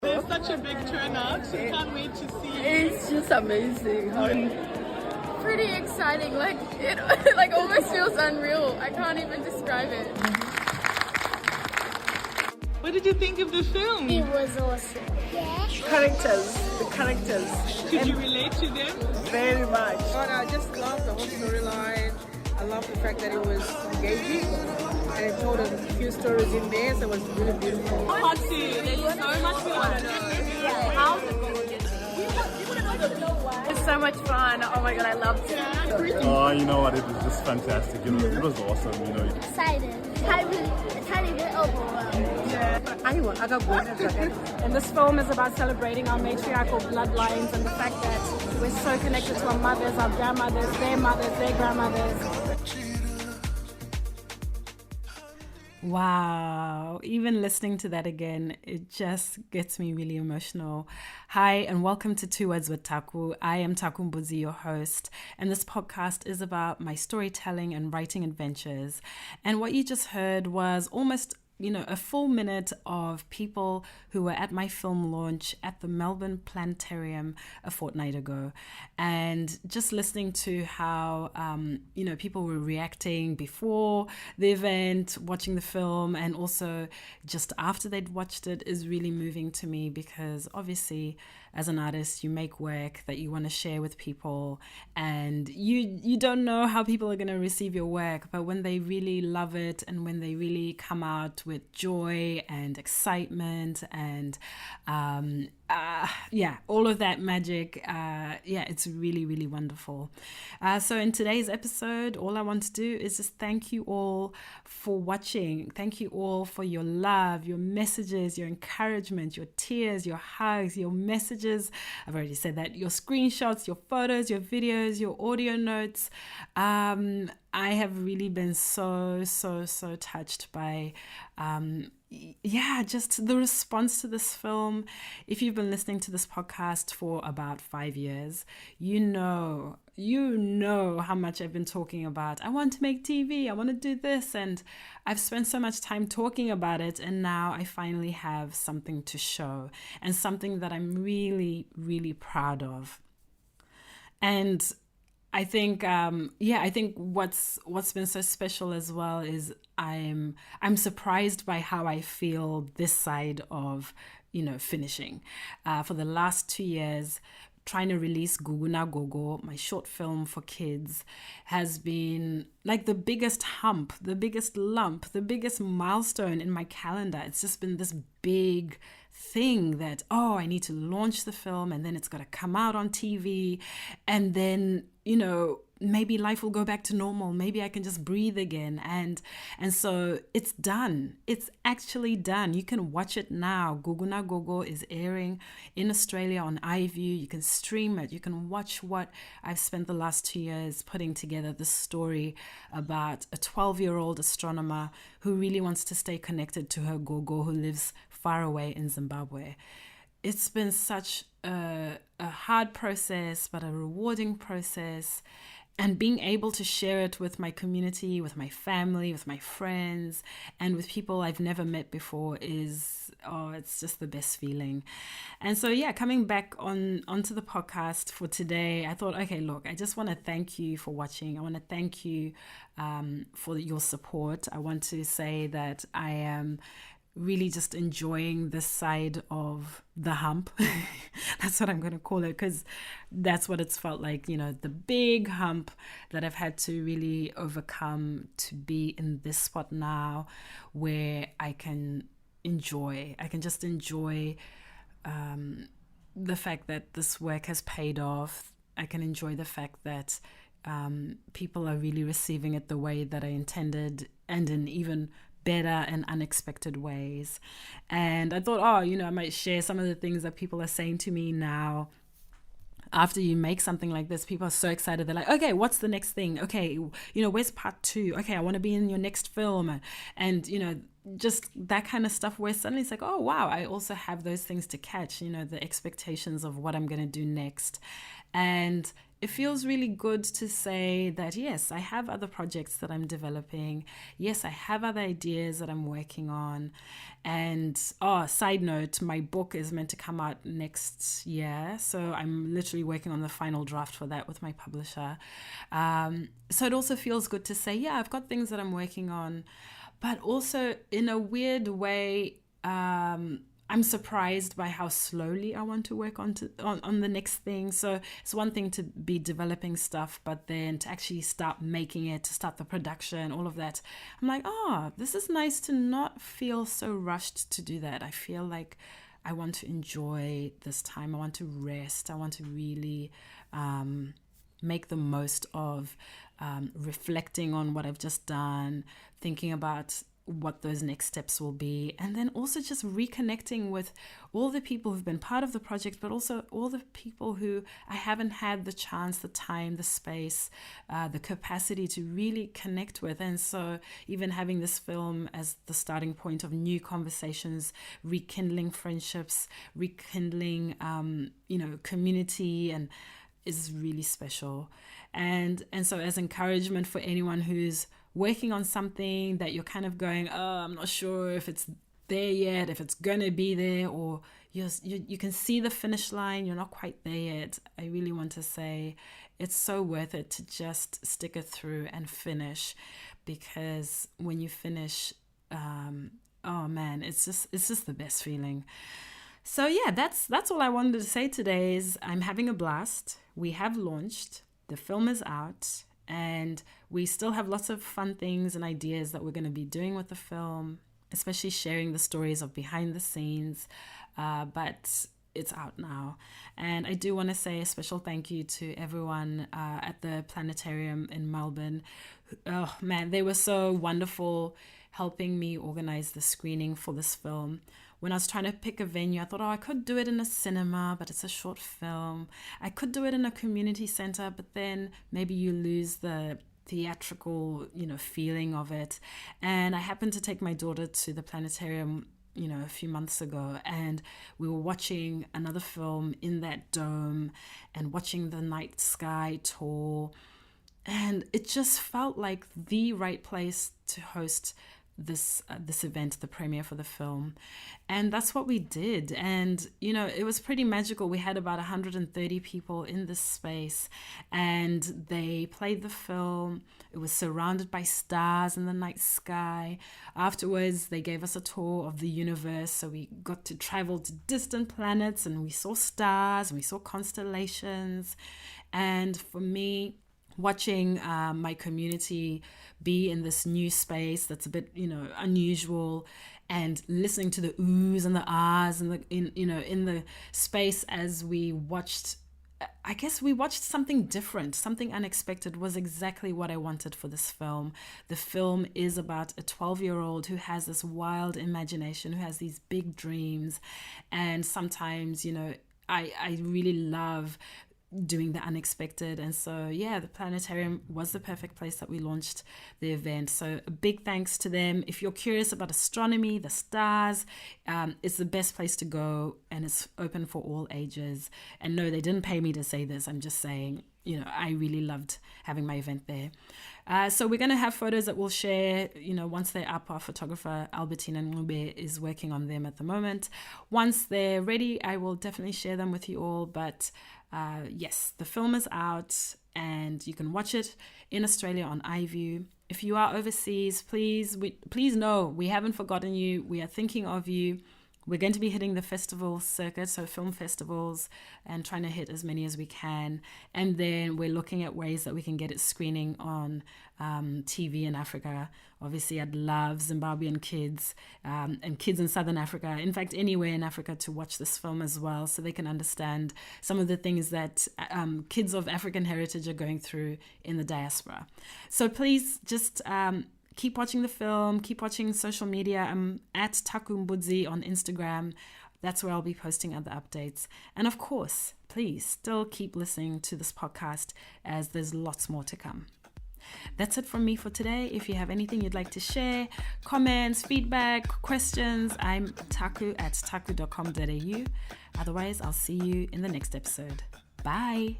There's such a big turnout. Can't wait to see you. It's just amazing. Pretty exciting. Like it like almost feels unreal. I can't even describe it. What did you think of the film? It was awesome. The characters, Could you relate to them? very much. But I just love the whole storyline. I love the fact that it was engaging and it told a few stories in there, so it was really beautiful. Hot tea. There's so much we want to know. How's it going? It's so much fun. Oh my god, I loved it. Oh, you know what? It was just fantastic. It was awesome. Excited. A tiny bit overwhelmed. And this film is about celebrating our matriarchal bloodlines and the fact that we're so connected to our mothers, our grandmothers, their grandmothers. Wow, even listening to that again, it just gets me really emotional. Hi, and welcome to Two Words with Taku. I am Taku Mbuzi, your host, and this podcast is about my storytelling and writing adventures. And what you just heard was almost a full minute of people who were at my film launch at the Melbourne Planetarium a fortnight ago. And just listening to how, people were reacting before the event, watching the film, and also just after they'd watched it is really moving to me because obviously as an artist, you make work that you want to share with people and you don't know how people are going to receive your work, but when they really love it and when they really come out with joy and excitement and all of that magic, it's really, really wonderful. So in today's episode, all I want to do is just thank you all for watching. Thank you all for your love, your messages, your encouragement, your tears, your hugs, your messages. I've already said that. Your screenshots, your photos, your videos, your audio notes. I have really been so touched by just the response to this film. If you've been listening to this podcast for about 5 years, you know how much I've been talking about. I want to make TV, I want to do this, and I've spent so much time talking about it, and now I finally have something to show and something that I'm really, really proud of. And I think what's been so special as well is I'm surprised by how I feel this side of finishing. For the last 2 years, trying to release Guguna Gogo, my short film for kids, has been like the biggest hump, the biggest lump, the biggest milestone in my calendar. It's just been this big thing that, I need to launch the film and then it's got to come out on TV and then, maybe life will go back to normal. Maybe I can just breathe again. And so it's done. It's actually done. You can watch it now. Guguna Gogo is airing in Australia on iView. You can stream it. You can watch what I've spent the last 2 years putting together, this story about a 12-year-old astronomer who really wants to stay connected to her gogo who lives far away in Zimbabwe. It's been such a hard process, but a rewarding process. And being able to share it with my community, with my family, with my friends, and with people I've never met before it's just the best feeling. And so, coming back onto the podcast for today, I thought, okay, look, I just want to thank you for watching. I want to thank you for your support. I want to say that I am really just enjoying this side of the hump. That's what I'm going to call it, because that's what it's felt like, the big hump that I've had to really overcome to be in this spot now where I can just enjoy the fact that this work has paid off. I can enjoy the fact that people are really receiving it the way that I intended and in even better and unexpected ways. And I thought, I might share some of the things that people are saying to me now. After you make something like this, people are so excited. They're like, okay, what's the next thing? Okay, where's part 2? Okay, I want to be in your next film. And, just that kind of stuff where suddenly it's like, oh wow, I also have those things to catch, the expectations of what I'm going to do next. And it feels really good to say that, yes, I have other projects that I'm developing. Yes, I have other ideas that I'm working on. And, side note, my book is meant to come out next year. So I'm literally working on the final draft for that with my publisher. So it also feels good to say, yeah, I've got things that I'm working on. But also, in a weird way, I'm surprised by how slowly I want to work on the next thing. So it's one thing to be developing stuff, but then to actually start making it, to start the production, all of that. I'm like, this is nice to not feel so rushed to do that. I feel like I want to enjoy this time. I want to rest. I want to really make the most of reflecting on what I've just done, thinking about what those next steps will be, and then also just reconnecting with all the people who've been part of the project, but also all the people who I haven't had the chance, the time, the space, the capacity to really connect with. And so even having this film as the starting point of new conversations, rekindling friendships, rekindling community, and is really special. And so as encouragement for anyone who's working on something that you're kind of going, I'm not sure if it's there yet, if it's going to be there, or you can see the finish line, you're not quite there yet. I really want to say it's so worth it to just stick it through and finish, because when you finish, it's just the best feeling. So yeah, that's all I wanted to say today is I'm having a blast. We have launched, the film is out, and we still have lots of fun things and ideas that we're going to be doing with the film, especially sharing the stories of behind the scenes. But it's out now. And I do want to say a special thank you to everyone at the Planetarium in Melbourne. Oh man, they were so wonderful helping me organize the screening for this film. When I was trying to pick a venue, I thought, I could do it in a cinema, but it's a short film. I could do it in a community center, but then maybe you lose the theatrical, feeling of it. And I happened to take my daughter to the Planetarium, a few months ago, and we were watching another film in that dome and watching the night sky tour. And it just felt like the right place to host this event, the premiere for the film. And that's what we did. And it was pretty magical. We had about 130 people in this space, and they played the film. It was surrounded by stars in the night sky. Afterwards, they gave us a tour of the universe, so we got to travel to distant planets, and we saw stars and we saw constellations. And for me, watching my community be in this new space that's a bit, unusual, and listening to the oohs and the ahs and in the space as we watched, I guess we watched something different, something unexpected, was exactly what I wanted for this film. The film is about a 12-year-old who has this wild imagination, who has these big dreams, and sometimes, I really love doing the unexpected. And so yeah, the Planetarium was the perfect place that we launched the event. So a big thanks to them. If you're curious about astronomy, the stars, it's the best place to go, and it's open for all ages. And no, they didn't pay me to say this. I'm just saying, I really loved having my event there. So we're going to have photos that we'll share, once they're up. Our photographer, Albertina Ngube, is working on them at the moment. Once they're ready, I will definitely share them with you all. But yes, the film is out, and you can watch it in Australia on iView. If you are overseas, please know we haven't forgotten you. We are thinking of you. We're going to be hitting the festival circuit, so film festivals, and trying to hit as many as we can. And then we're looking at ways that we can get it screening on TV in Africa. Obviously, I'd love Zimbabwean kids and kids in Southern Africa, in fact, anywhere in Africa, to watch this film as well, so they can understand some of the things that kids of African heritage are going through in the diaspora. So please just keep watching the film, keep watching social media. I'm at Takumbudzi on Instagram. That's where I'll be posting other updates. And of course, please still keep listening to this podcast, as there's lots more to come. That's it from me for today. If you have anything you'd like to share, comments, feedback, questions, I'm taku@taku.com.au. Otherwise, I'll see you in the next episode. Bye.